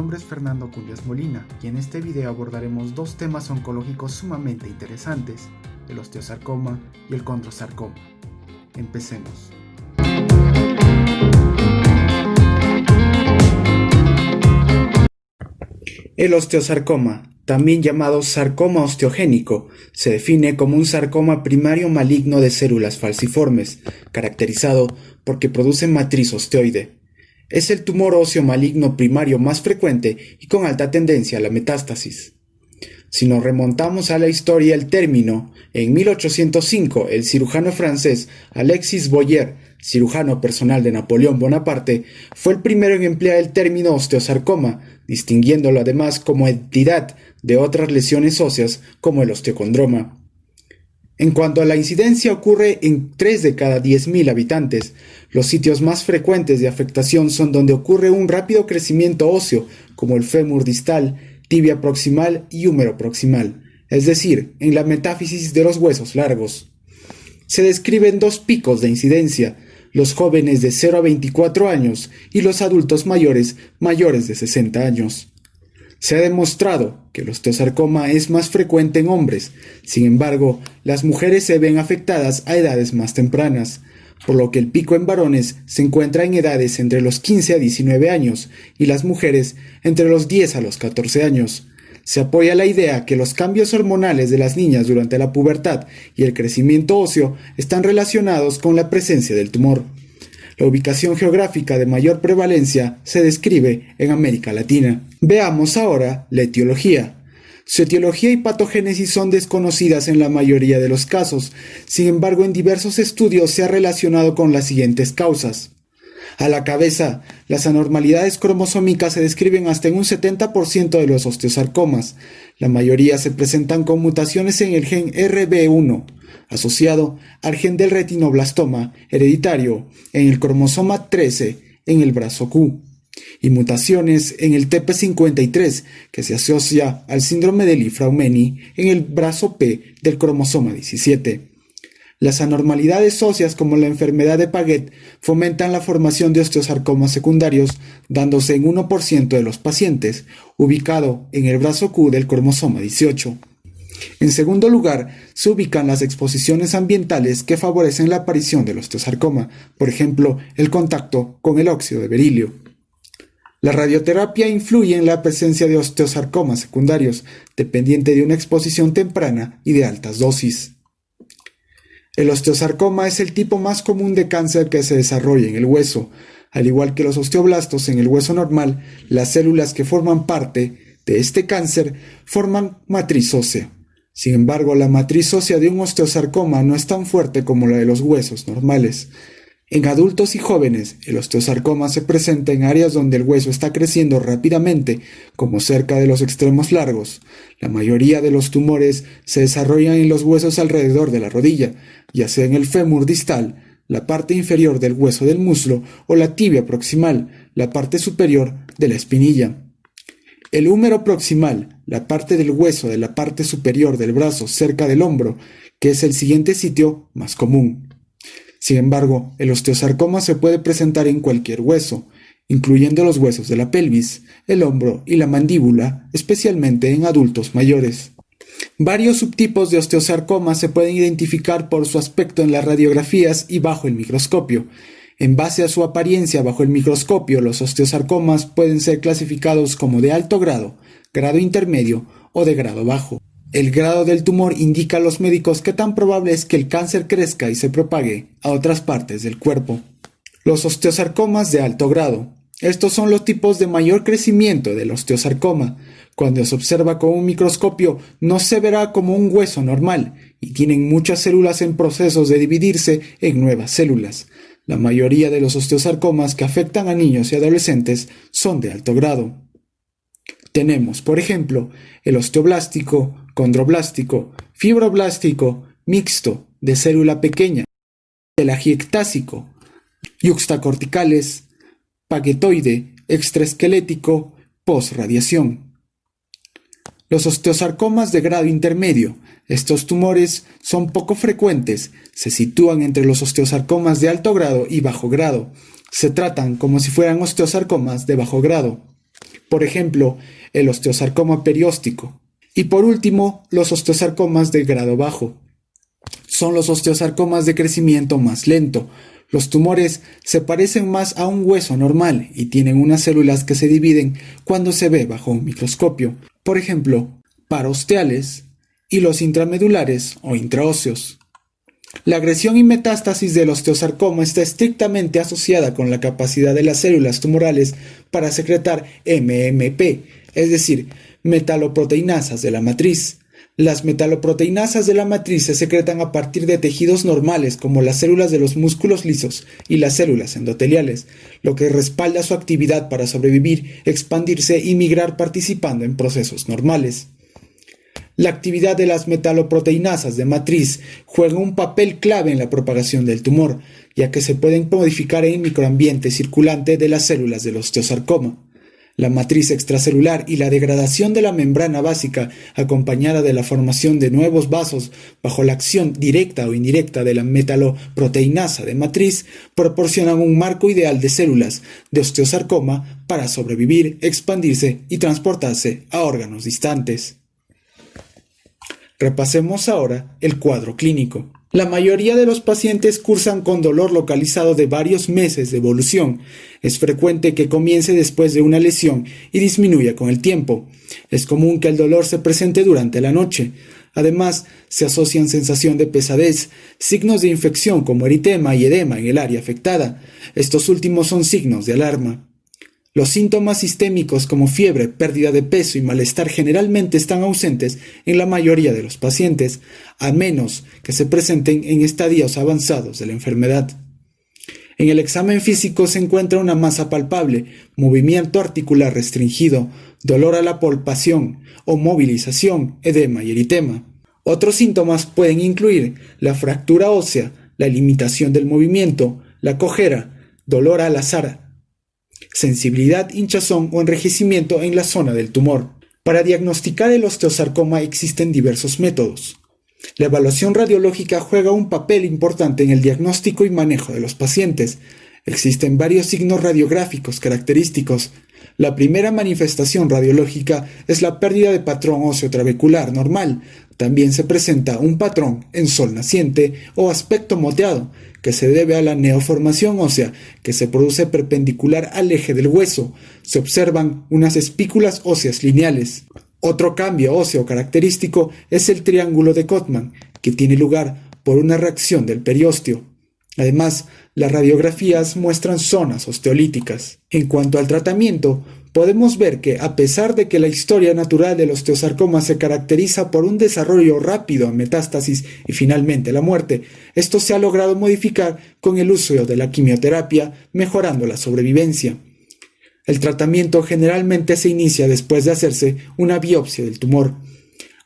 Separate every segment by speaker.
Speaker 1: nombre es Fernando Cuyas Molina y en este video abordaremos dos temas oncológicos sumamente interesantes, el osteosarcoma y el condrosarcoma. Empecemos. El osteosarcoma, también llamado sarcoma osteogénico, se define como un sarcoma primario maligno de células falciformes, caracterizado porque produce matriz osteoide. Es el tumor óseo maligno primario más frecuente y con alta tendencia a la metástasis. Si nos remontamos a la historia del término, en 1805 el cirujano francés Alexis Boyer, cirujano personal de Napoleón Bonaparte, fue el primero en emplear el término osteosarcoma, distinguiéndolo además como entidad de otras lesiones óseas como el osteocondroma. En cuanto a la incidencia, ocurre en 3 de cada 10.000 habitantes. Los sitios más frecuentes de afectación son donde ocurre un rápido crecimiento óseo, como el fémur distal, tibia proximal y húmero proximal, es decir, en la metáfisis de los huesos largos. Se describen dos picos de incidencia, los jóvenes de 0 a 24 años y los adultos mayores de 60 años. Se ha demostrado que el osteosarcoma es más frecuente en hombres, sin embargo, las mujeres se ven afectadas a edades más tempranas, por lo que el pico en varones se encuentra en edades entre los 15 a 19 años y las mujeres entre los 10 a los 14 años. Se apoya la idea que los cambios hormonales de las niñas durante la pubertad y el crecimiento óseo están relacionados con la presencia del tumor. La ubicación geográfica de mayor prevalencia se describe en América Latina. Veamos ahora la etiología. Su etiología y patogénesis son desconocidas en la mayoría de los casos, sin embargo en diversos estudios se ha relacionado con las siguientes causas. A la cabeza, las anormalidades cromosómicas se describen hasta en un 70% de los osteosarcomas. La mayoría se presentan con mutaciones en el gen RB1, asociado al gen del retinoblastoma hereditario en el cromosoma 13 en el brazo Q, y mutaciones en el TP53 que se asocia al síndrome de Li-Fraumeni en el brazo P del cromosoma 17. Las anormalidades óseas como la enfermedad de Paget fomentan la formación de osteosarcomas secundarios, dándose en 1% de los pacientes, ubicado en el brazo Q del cromosoma 18. En segundo lugar, se ubican las exposiciones ambientales que favorecen la aparición del osteosarcoma, por ejemplo, el contacto con el óxido de berilio. La radioterapia influye en la presencia de osteosarcomas secundarios, dependiente de una exposición temprana y de altas dosis. El osteosarcoma es el tipo más común de cáncer que se desarrolla en el hueso. Al igual que los osteoblastos en el hueso normal, las células que forman parte de este cáncer forman matriz ósea. Sin embargo, la matriz ósea de un osteosarcoma no es tan fuerte como la de los huesos normales. En adultos y jóvenes, el osteosarcoma se presenta en áreas donde el hueso está creciendo rápidamente, como cerca de los extremos largos. La mayoría de los tumores se desarrollan en los huesos alrededor de la rodilla, ya sea en el fémur distal, la parte inferior del hueso del muslo, o la tibia proximal, la parte superior de la espinilla. El húmero proximal, la parte del hueso de la parte superior del brazo cerca del hombro, que es el siguiente sitio más común. Sin embargo, el osteosarcoma se puede presentar en cualquier hueso, incluyendo los huesos de la pelvis, el hombro y la mandíbula, especialmente en adultos mayores. Varios subtipos de osteosarcoma se pueden identificar por su aspecto en las radiografías y bajo el microscopio. En base a su apariencia bajo el microscopio, los osteosarcomas pueden ser clasificados como de alto grado, grado intermedio o de grado bajo. El grado del tumor indica a los médicos qué tan probable es que el cáncer crezca y se propague a otras partes del cuerpo. Los osteosarcomas de alto grado. Estos son los tipos de mayor crecimiento del osteosarcoma. Cuando se observa con un microscopio no se verá como un hueso normal y tienen muchas células en procesos de dividirse en nuevas células. La mayoría de los osteosarcomas que afectan a niños y adolescentes son de alto grado. Tenemos, por ejemplo, el osteoblástico, condroblástico, fibroblástico, mixto, de célula pequeña, el agiectásico, yuxtacorticales, paquetoide, extraesquelético, posradiación. Los osteosarcomas de grado intermedio. Estos tumores son poco frecuentes, se sitúan entre los osteosarcomas de alto grado y bajo grado. Se tratan como si fueran osteosarcomas de bajo grado. por ejemplo, el osteosarcoma perióstico. Y por último, los osteosarcomas de grado bajo. Son los osteosarcomas de crecimiento más lento. Los tumores se parecen más a un hueso normal y tienen unas células que se dividen cuando se ve bajo un microscopio. Por ejemplo, parosteales y los intramedulares o intraóseos. La agresión y metástasis del osteosarcoma está estrictamente asociada con la capacidad de las células tumorales para secretar MMP, es decir, metaloproteinasas de la matriz. Las metaloproteinasas de la matriz se secretan a partir de tejidos normales como las células de los músculos lisos y las células endoteliales, lo que respalda su actividad para sobrevivir, expandirse y migrar participando en procesos normales. La actividad de las metaloproteinasas de matriz juega un papel clave en la propagación del tumor, ya que se pueden modificar en el microambiente circulante de las células del osteosarcoma. La matriz extracelular y la degradación de la membrana básica, acompañada de la formación de nuevos vasos bajo la acción directa o indirecta de la metaloproteinasa de matriz, proporcionan un marco ideal de células de osteosarcoma para sobrevivir, expandirse y transportarse a órganos distantes. Repasemos ahora el cuadro clínico. La mayoría de los pacientes cursan con dolor localizado de varios meses de evolución. Es frecuente que comience después de una lesión y disminuya con el tiempo. Es común que el dolor se presente durante la noche. Además, se asocian sensación de pesadez, signos de infección como eritema y edema en el área afectada. Estos últimos son signos de alarma. Los síntomas sistémicos como fiebre, pérdida de peso y malestar generalmente están ausentes en la mayoría de los pacientes, a menos que se presenten en estadios avanzados de la enfermedad. En el examen físico se encuentra una masa palpable, movimiento articular restringido, dolor a la palpación o movilización, edema y eritema. Otros síntomas pueden incluir la fractura ósea, la limitación del movimiento, la cojera, dolor al azar, sensibilidad, hinchazón o enrojecimiento en la zona del tumor. Para diagnosticar el osteosarcoma existen diversos métodos. La evaluación radiológica juega un papel importante en el diagnóstico y manejo de los pacientes. Existen varios signos radiográficos característicos. La primera manifestación radiológica es la pérdida de patrón óseo trabecular normal. También se presenta un patrón en sol naciente o aspecto moteado, que se debe a la neoformación ósea que se produce perpendicular al eje del hueso. Se observan unas espículas óseas lineales. Otro cambio óseo característico es el triángulo de Cotman, que tiene lugar por una reacción del periósteo. Además, las radiografías muestran zonas osteolíticas. En cuanto al tratamiento, podemos ver que, a pesar de que la historia natural del osteosarcoma se caracteriza por un desarrollo rápido a metástasis y finalmente la muerte, esto se ha logrado modificar con el uso de la quimioterapia, mejorando la sobrevivencia. El tratamiento generalmente se inicia después de hacerse una biopsia del tumor.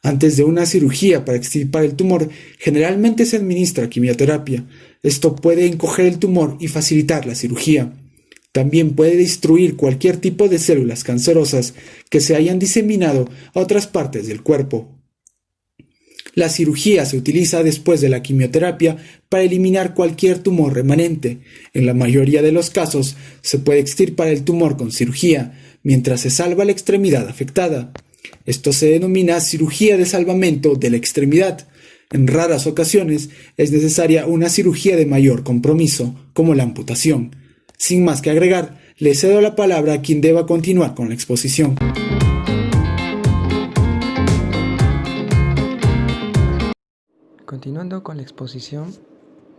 Speaker 1: Antes de una cirugía para extirpar el tumor, generalmente se administra quimioterapia. Esto puede encoger el tumor y facilitar la cirugía. También puede destruir cualquier tipo de células cancerosas que se hayan diseminado a otras partes del cuerpo. La cirugía se utiliza después de la quimioterapia para eliminar cualquier tumor remanente. En la mayoría de los casos, se puede extirpar el tumor con cirugía, mientras se salva la extremidad afectada. Esto se denomina cirugía de salvamento de la extremidad. En raras ocasiones es necesaria una cirugía de mayor compromiso, como la amputación. Sin más que agregar, le cedo la palabra a quien deba continuar con la exposición.
Speaker 2: Continuando con la exposición,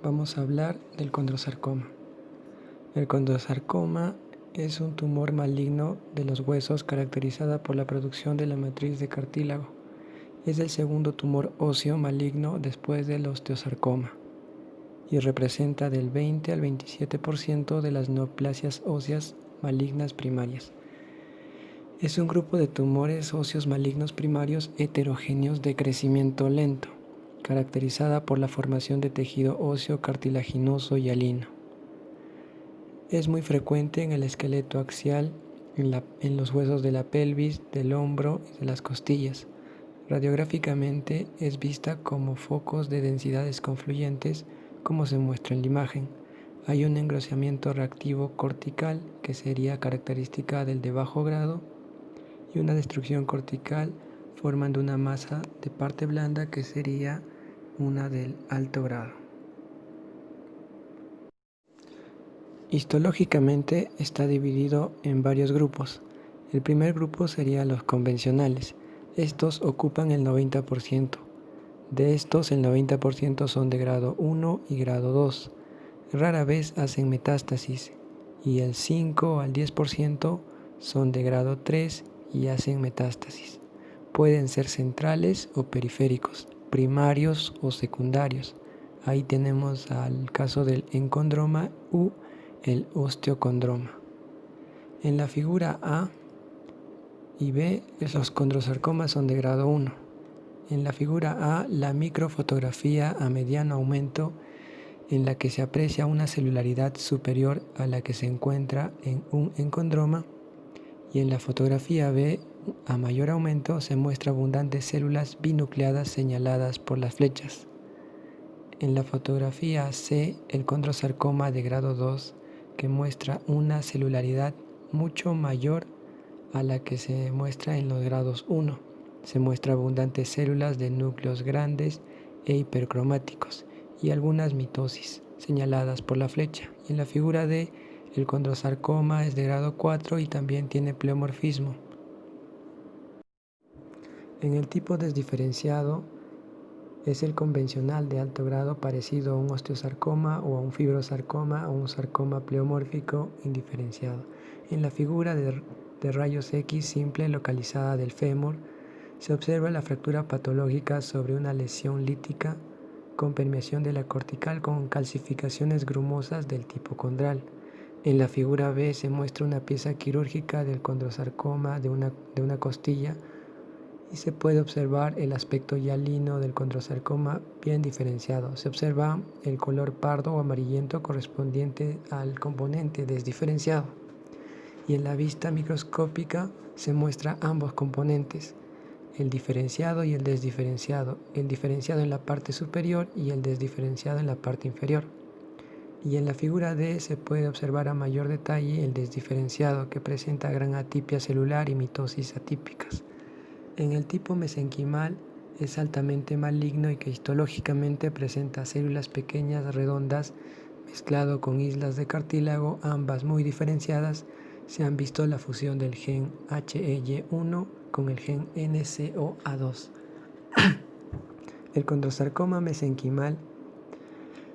Speaker 2: vamos a hablar del condrosarcoma. El condrosarcoma es un tumor maligno de los huesos caracterizada por la producción de la matriz de cartílago. Es el segundo tumor óseo maligno después del osteosarcoma y representa del 20 al 27% de las neoplasias óseas malignas primarias. Es un grupo de tumores óseos malignos primarios heterogéneos de crecimiento lento, caracterizada por la formación de tejido óseo cartilaginoso y hialino. Es muy frecuente en el esqueleto axial, en los huesos de la pelvis, del hombro y de las costillas. Radiográficamente es vista como focos de densidades confluyentes, como se muestra en la imagen. Hay un engrosamiento reactivo cortical que sería característica del de bajo grado y una destrucción cortical, formando una masa de parte blanda que sería una del alto grado. Histológicamente está dividido en varios grupos. El primer grupo sería los convencionales. Estos ocupan el 90%. De estos, el 90% son de grado 1 y grado 2. Rara vez hacen metástasis y el 5 al 10% son de grado 3 y hacen metástasis. Pueden ser centrales o periféricos, primarios o secundarios. Ahí tenemos al caso del encondroma u el osteocondroma. En la figura A y B, los condrosarcomas son de grado 1. En la figura A, la microfotografía a mediano aumento en la que se aprecia una celularidad superior a la que se encuentra en un encondroma, y en la fotografía B, a mayor aumento, se muestra abundantes células binucleadas señaladas por las flechas. En la fotografía C, el condrosarcoma de grado 2, que muestra una celularidad mucho mayor a la que se muestra en los grados 1. Se muestra abundantes células de núcleos grandes e hipercromáticos y algunas mitosis señaladas por la flecha. Y en la figura D, el condrosarcoma es de grado 4 y también tiene pleomorfismo. En el tipo desdiferenciado es el convencional de alto grado, parecido a un osteosarcoma o a un fibrosarcoma o un sarcoma pleomórfico indiferenciado. En la figura de rayos X simple localizada del fémur, se observa la fractura patológica sobre una lesión lítica con permeación de la cortical con calcificaciones grumosas del tipo condral. En la figura B se muestra una pieza quirúrgica del condrosarcoma de una costilla y se puede observar el aspecto hialino del condrosarcoma bien diferenciado. Se observa el color pardo o amarillento correspondiente al componente desdiferenciado. Y en la vista microscópica se muestra ambos componentes, el diferenciado y el desdiferenciado, el diferenciado en la parte superior y el desdiferenciado en la parte inferior. Y en la figura D se puede observar a mayor detalle el desdiferenciado, que presenta gran atipia celular y mitosis atípicas. En el tipo mesenquimal es altamente maligno y que histológicamente presenta células pequeñas redondas mezclado con islas de cartílago, ambas muy diferenciadas. Se han visto la fusión del gen HEY1 con el gen NCOA2. El condrosarcoma mesenquimal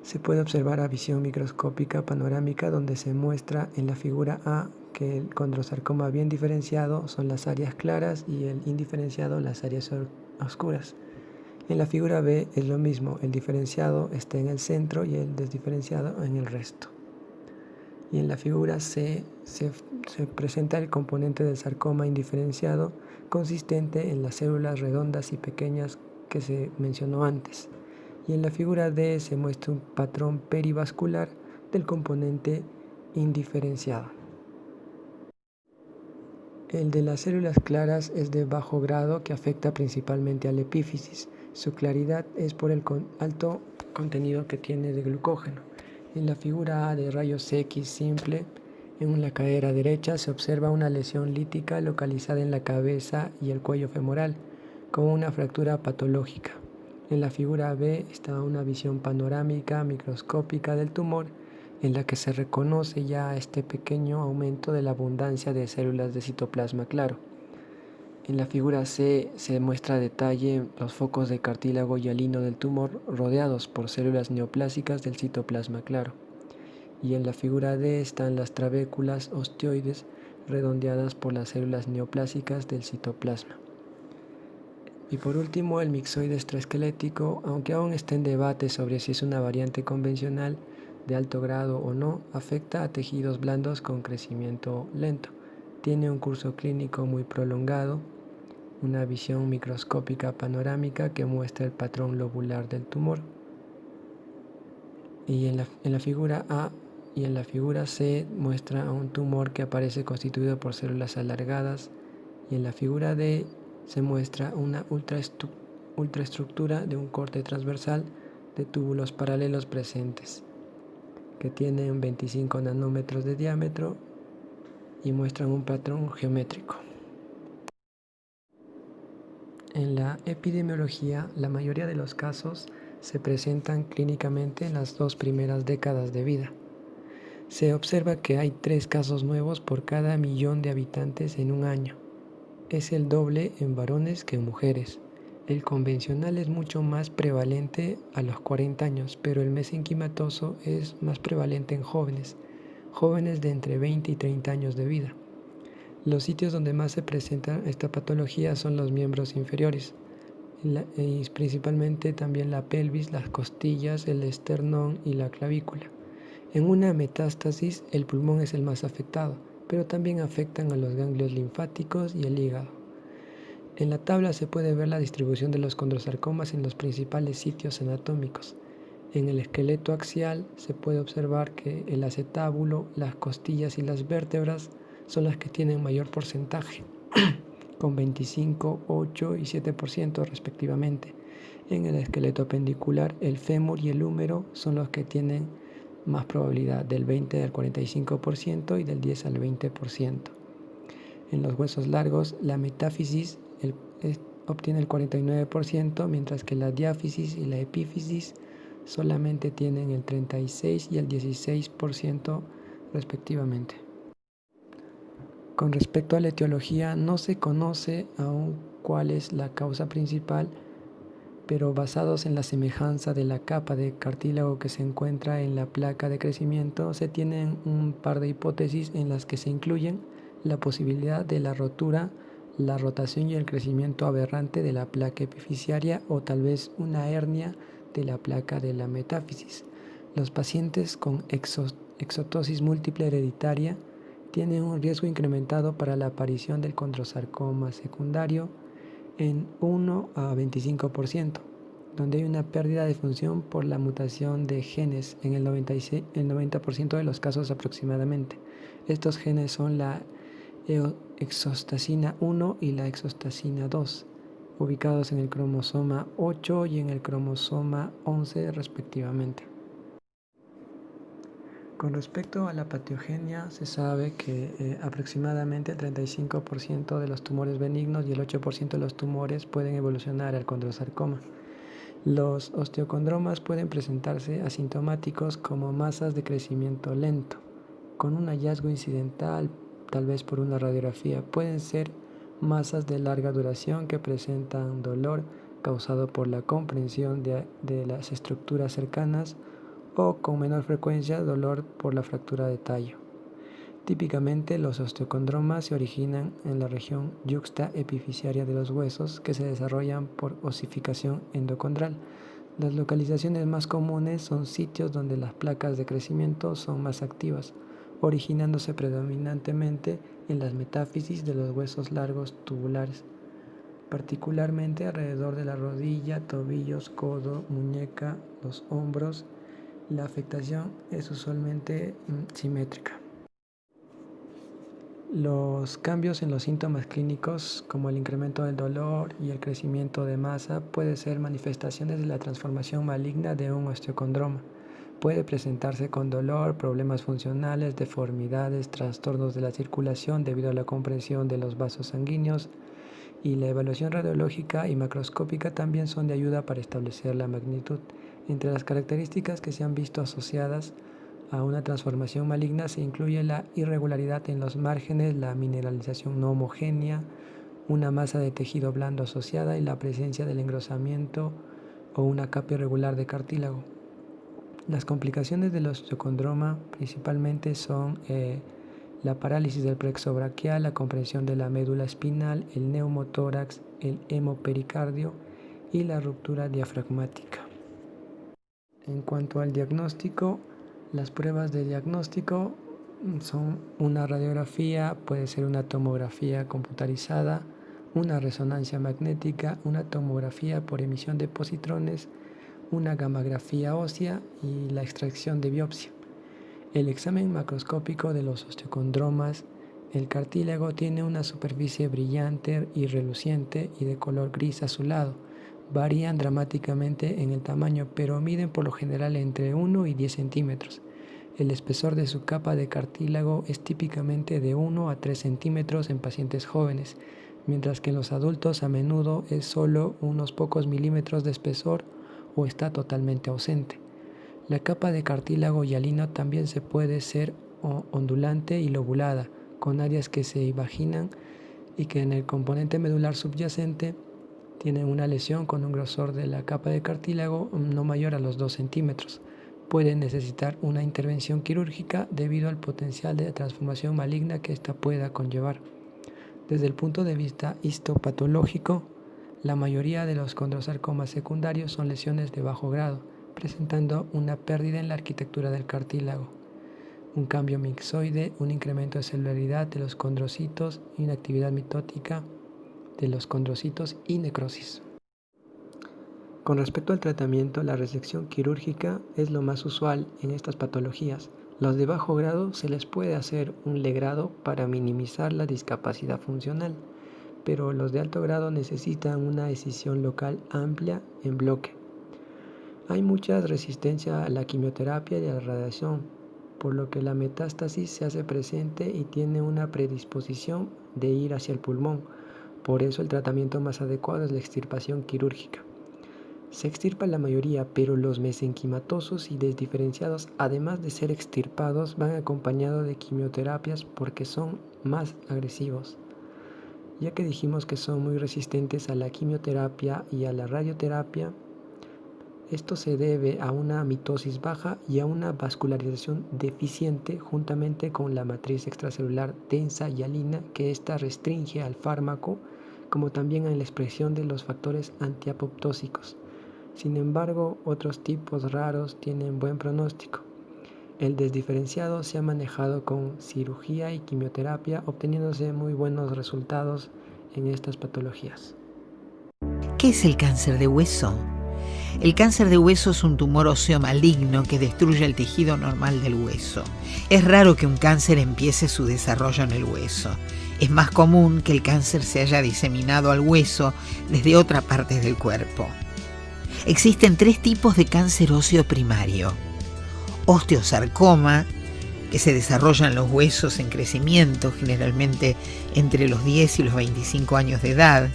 Speaker 2: se puede observar a visión microscópica panorámica, donde se muestra en la figura A que el condrosarcoma bien diferenciado son las áreas claras y el indiferenciado las áreas oscuras. En la figura B es lo mismo, el diferenciado está en el centro y el desdiferenciado en el resto. Y en la figura C se presenta el componente del sarcoma indiferenciado, consistente en las células redondas y pequeñas que se mencionó antes. Y en la figura D se muestra un patrón perivascular del componente indiferenciado. El de las células claras es de bajo grado, que afecta principalmente a la epífisis. Su claridad es por el alto contenido que tiene de glucógeno. En la figura A de rayos X simple, en la cadera derecha se observa una lesión lítica localizada en la cabeza y el cuello femoral, con una fractura patológica. En la figura B está una visión panorámica microscópica del tumor, en la que se reconoce ya este pequeño aumento de la abundancia de células de citoplasma claro. En la figura C se muestra a detalle los focos de cartílago hialino del tumor rodeados por células neoplásicas del citoplasma claro. Y en la figura D están las trabéculas osteoides redondeadas por las células neoplásicas del citoplasma. Y por último, el mixoide extraesquelético, aunque aún está en debate sobre si es una variante convencional de alto grado o no, afecta a tejidos blandos con crecimiento lento. Tiene un curso clínico muy prolongado, una visión microscópica panorámica que muestra el patrón lobular del tumor. Y en la figura A y en la figura C muestra a un tumor que aparece constituido por células alargadas, y en la figura D se muestra una ultraestructura de un corte transversal de túbulos paralelos presentes, que tienen 25 nanómetros de diámetro y muestran un patrón geométrico. En la epidemiología, la mayoría de los casos se presentan clínicamente en las 2 primeras décadas de vida. Se observa que hay 3 casos nuevos por cada millón de habitantes en un año. Es el doble en varones que en mujeres. El convencional es mucho más prevalente a los 40 años, pero el mesenquimatoso es más prevalente en jóvenes de entre 20 y 30 años de vida. Los sitios donde más se presenta esta patología son los miembros inferiores, y principalmente también la pelvis, las costillas, el esternón y la clavícula. En una metástasis, el pulmón es el más afectado, pero también afectan a los ganglios linfáticos y el hígado. En la tabla se puede ver la distribución de los condrosarcomas en los principales sitios anatómicos. En el esqueleto axial se puede observar que el acetábulo, las costillas y las vértebras son las que tienen mayor porcentaje, con 25, 8 y 7% respectivamente. En el esqueleto apendicular, el fémur y el húmero son los que tienen más probabilidad, del 20 al 45% y del 10 al 20%. En los huesos largos, la metáfisis obtiene el 49%, mientras que la diáfisis y la epífisis solamente tienen el 36 y el 16% respectivamente. Con respecto a la etiología, no se conoce aún cuál es la causa principal, pero basados en la semejanza de la capa de cartílago que se encuentra en la placa de crecimiento, se tienen un par de hipótesis en las que se incluyen la posibilidad de la rotura, la rotación y el crecimiento aberrante de la placa epifisiaria o tal vez una hernia de la placa de la metáfisis. Los pacientes con exotosis múltiple hereditaria tienen un riesgo incrementado para la aparición del condrosarcoma secundario en 1 a 25%, donde hay una pérdida de función por la mutación de genes en el 90% de los casos aproximadamente. Estos genes son la exostacina 1 y la exostacina 2, ubicados en el cromosoma 8 y en el cromosoma 11 respectivamente. Con respecto a la patogenia, se sabe que aproximadamente el 35% de los tumores benignos y el 8% de los tumores pueden evolucionar al condrosarcoma. Los osteocondromas pueden presentarse asintomáticos como masas de crecimiento lento, con un hallazgo incidental, tal vez por una radiografía. Pueden ser masas de larga duración que presentan dolor causado por la comprensión de las estructuras cercanas, o con menor frecuencia dolor por la fractura de tallo. Típicamente los osteocondromas se originan en la región yuxtaepifisiaria de los huesos, que se desarrollan por osificación endocondral. Las localizaciones más comunes son sitios donde las placas de crecimiento son más activas, originándose predominantemente en las metáfisis de los huesos largos tubulares, particularmente alrededor de la rodilla, tobillos, codo, muñeca, los hombros. La afectación es usualmente simétrica. Los cambios en los síntomas clínicos, como el incremento del dolor y el crecimiento de masa, pueden ser manifestaciones de la transformación maligna de un osteocondroma. Puede presentarse con dolor, problemas funcionales, deformidades, trastornos de la circulación debido a la compresión de los vasos sanguíneos, y la evaluación radiológica y macroscópica también son de ayuda para establecer la magnitud. Entre las características que se han visto asociadas a una transformación maligna se incluye la irregularidad en los márgenes, la mineralización no homogénea, una masa de tejido blando asociada y la presencia del engrosamiento o una capa irregular de cartílago. Las complicaciones del osteocondroma principalmente son la parálisis del plexo braquial, la compresión de la médula espinal, el neumotórax, el hemopericardio y la ruptura diafragmática. En cuanto al diagnóstico, las pruebas de diagnóstico son una radiografía, puede ser una tomografía computarizada, una resonancia magnética, una tomografía por emisión de positrones, una gammagrafía ósea y la extracción de biopsia. El examen macroscópico de los osteocondromas, el cartílago tiene una superficie brillante y reluciente y de color gris azulado. Varían dramáticamente en el tamaño, pero miden por lo general entre 1 y 10 centímetros. El espesor de su capa de cartílago es típicamente de 1 a 3 centímetros en pacientes jóvenes, mientras que en los adultos a menudo es solo unos pocos milímetros de espesor o está totalmente ausente. La capa de cartílago hialino también se puede ser ondulante y lobulada, con áreas que se invaginan y que en el componente medular subyacente tienen una lesión con un grosor de la capa de cartílago no mayor a los 2 centímetros. Pueden necesitar una intervención quirúrgica debido al potencial de transformación maligna que ésta pueda conllevar. Desde el punto de vista histopatológico, la mayoría de los condrosarcomas secundarios son lesiones de bajo grado, presentando una pérdida en la arquitectura del cartílago, un cambio mixoide, un incremento de celularidad de los condrocitos, inactividad mitótica de los condrocitos y necrosis. Con respecto al tratamiento, la resección quirúrgica es lo más usual en estas patologías. Los de bajo grado se les puede hacer un legrado para minimizar la discapacidad funcional, pero los de alto grado necesitan una escisión local amplia en bloque. Hay mucha resistencia a la quimioterapia y a la radiación, por lo que la metástasis se hace presente y tiene una predisposición de ir hacia el pulmón. Por eso el tratamiento más adecuado es la extirpación quirúrgica. Se extirpa la mayoría, pero los mesenquimatosos y desdiferenciados, además de ser extirpados, van acompañados de quimioterapias porque son más agresivos. Ya que dijimos que son muy resistentes a la quimioterapia y a la radioterapia, esto se debe a una mitosis baja y a una vascularización deficiente juntamente con la matriz extracelular densa hialina que ésta restringe al fármaco, como también a la expresión de los factores antiapoptósicos. Sin embargo, otros tipos raros tienen buen pronóstico. El desdiferenciado se ha manejado con cirugía y quimioterapia, obteniéndose muy buenos resultados en estas patologías.
Speaker 3: ¿Qué es el cáncer de hueso? El cáncer de hueso es un tumor óseo maligno que destruye el tejido normal del hueso. Es raro que un cáncer empiece su desarrollo en el hueso. Es más común que el cáncer se haya diseminado al hueso desde otras partes del cuerpo. Existen 3 tipos de cáncer óseo primario. Osteosarcoma, que se desarrolla en los huesos en crecimiento, generalmente entre los 10 y los 25 años de edad.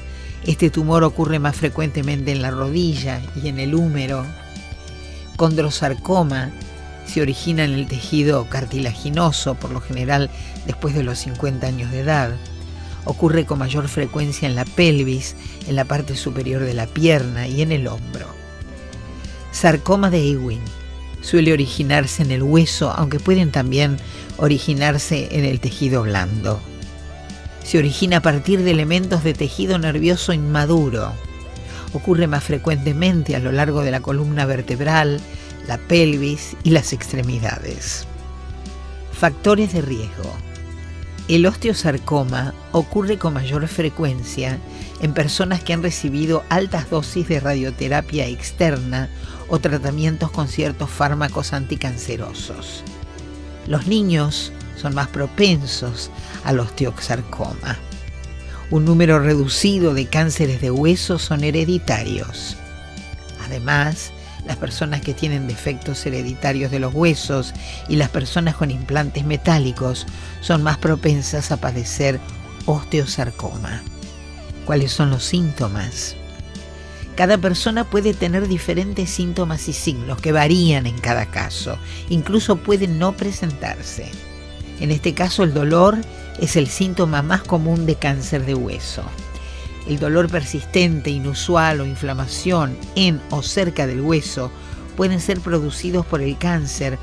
Speaker 3: Este tumor ocurre más frecuentemente en la rodilla y en el húmero. Condrosarcoma se origina en el tejido cartilaginoso, por lo general después de los 50 años de edad. Ocurre con mayor frecuencia en la pelvis, en la parte superior de la pierna y en el hombro. Sarcoma de Ewing suele originarse en el hueso, aunque pueden también originarse en el tejido blando. Se origina a partir de elementos de tejido nervioso inmaduro. Ocurre más frecuentemente a lo largo de la columna vertebral, la pelvis y las extremidades. Factores de riesgo. El osteosarcoma ocurre con mayor frecuencia en personas que han recibido altas dosis de radioterapia externa o tratamientos con ciertos fármacos anticancerosos. Los niños son más propensos al osteosarcoma. Un número reducido de cánceres de hueso son hereditarios. Además, las personas que tienen defectos hereditarios de los huesos y las personas con implantes metálicos son más propensas a padecer osteosarcoma. ¿Cuáles son los síntomas? Cada persona puede tener diferentes síntomas y signos que varían en cada caso. Incluso pueden no presentarse. En este caso, el dolor es el síntoma más común de cáncer de hueso. El dolor persistente, inusual o inflamación en o cerca del hueso pueden ser producidos por el cáncer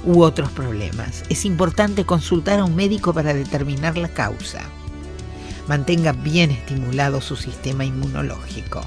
Speaker 3: u otros problemas. Es importante consultar a un médico para determinar la causa. Mantenga bien estimulado su sistema inmunológico.